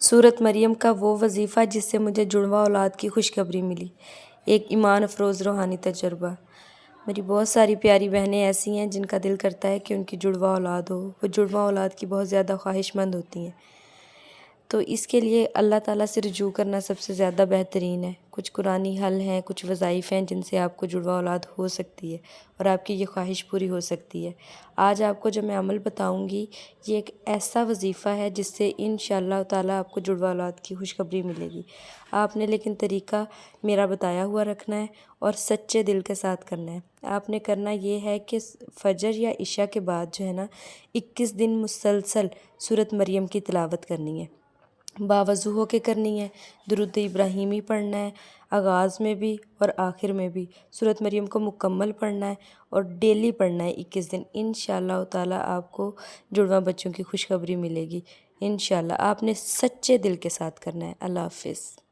سورۃ مریم کا وہ وظیفہ جس سے مجھے جڑواں اولاد کی خوشخبری ملی۔ ایک ایمان افروز روحانی تجربہ۔ میری بہت ساری پیاری بہنیں ایسی ہیں جن کا دل کرتا ہے کہ ان کی جڑواں اولاد ہو، وہ جڑواں اولاد کی بہت زیادہ خواہش مند ہوتی ہیں، تو اس کے لیے اللہ تعالیٰ سے رجوع کرنا سب سے زیادہ بہترین ہے۔ کچھ قرآنی حل ہیں، کچھ وظائف ہیں جن سے آپ کو جڑواں اولاد ہو سکتی ہے اور آپ کی یہ خواہش پوری ہو سکتی ہے۔ آج آپ کو جو میں عمل بتاؤں گی یہ ایک ایسا وظیفہ ہے جس سے انشاءاللہ تعالیٰ آپ کو جڑواں اولاد کی خوشخبری ملے گی۔ آپ نے لیکن طریقہ میرا بتایا ہوا رکھنا ہے اور سچے دل کے ساتھ کرنا ہے۔ آپ نے کرنا یہ ہے کہ فجر یا عشاء کے بعد جو ہے نا 21 دن مسلسل سورۃ مریم کی تلاوت کرنی ہے، باوضو ہو کے کرنی ہے، درود ابراہیمی پڑھنا ہے، آغاز میں بھی اور آخر میں بھی سورۃ مریم کو مکمل پڑھنا ہے اور ڈیلی پڑھنا ہے 21 دن۔ انشاءاللہ تعالیٰ آپ کو جڑواں بچوں کی خوشخبری ملے گی۔ انشاءاللہ آپ نے سچے دل کے ساتھ کرنا ہے۔ اللہ حافظ۔